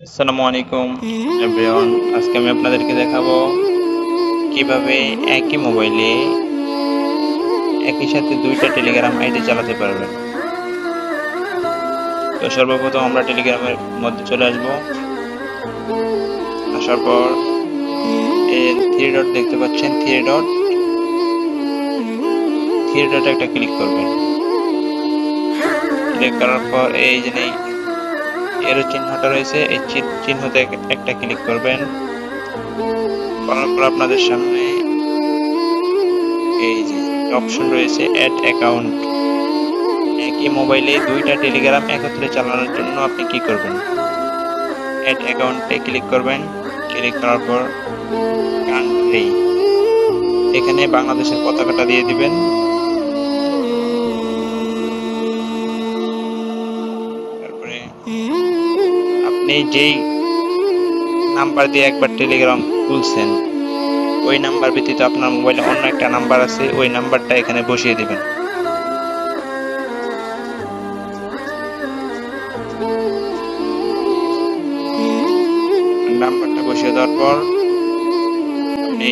আসসালামু আলাইকুম এভরিওয়ান। আজকে আমি আপনাদেরকে দেখাবো কিভাবে একই মোবাইলে একই সাথে দুইটা টেলিগ্রাম আইডি চালাতে পারবেন। তো সর্বপ্রথম আমরা টেলিগ্রামের মধ্যে চলে আসব। আসার পর এই থ্রি ডট দেখতে পাচ্ছেন, থ্রি ডট একটা ক্লিক করবেন। ক্লিক করার পর এই যে এরো চিহ্নটা রয়েছে, এই চিহ্নতে একটা ক্লিক করবেন। করার পর আপনাদের সামনে এই যে অপশন রয়েছে অ্যাড অ্যাকাউন্ট। একই মোবাইলে দুইটা টেলিগ্রাম একত্রে চালানোর জন্য আপনি কি করবেন? অ্যাড অ্যাকাউন্টে ক্লিক করবেন। ক্লিক করার পর কান্ট্রি, এখানে বাংলাদেশের পতাকাটা দিয়ে দিবেন। তারপরে আপনি যেই নাম্বার দিয়ে একবার টেলিগ্রাম খুলছেন ওই নাম্বার ব্যতীত আপনার মোবাইলে অন্য একটা নাম্বার আছে, ওই নাম্বারটা এখানে বসিয়ে দিবেন। নাম্বারটা বসিয়ে দেওয়ার পর আপনি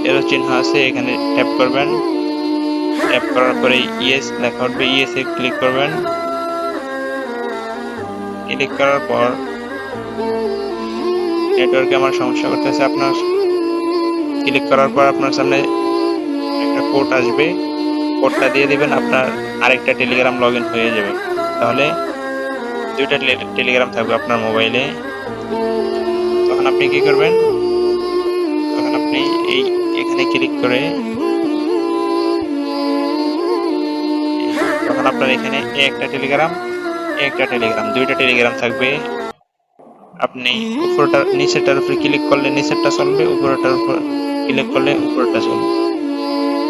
এরো চিহ্ন আছে, এখানে ট্যাপ করবেন। ট্যাপ করার পরে ইয়েস লেখা উঠবে, ইয়েস এ ক্লিক করবেন। ক্লিক করার পর নেটওয়ার্কে আমার সমস্যা করতেছে, আপনার ক্লিক করার পর আপনার সামনে একটা কোড আসবে, কোডটা দিয়ে দিবেন, আপনার আরেকটা টেলিগ্রাম লগ ইন হয়ে যাবে। তাহলে দুইটা টেলিগ্রাম থাকবে আপনার মোবাইলে। তখন আপনি কি করবেন? তখন আপনি এখানে ক্লিক করে তখন আপনার এখানে একটা টেলিগ্রাম দুইটা টেলিগ্রাম থাকবে। আপনি উপরটা নিচেরটার উপরে ক্লিক করলে নিচেরটা চলবে, উপরটার উপর ক্লিক করলে উপরটা চলবে।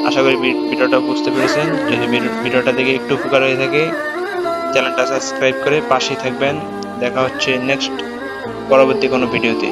আশা করি ভিডিওটা বুঝতে পেরেছেন। যদি ভিডিওটা দেখে একটু উপকার হয়ে থাকে চ্যানেলটা সাবস্ক্রাইব করে পাশেই থাকবেন। দেখা হচ্ছে নেক্সট পরবর্তী কোনো ভিডিওতে।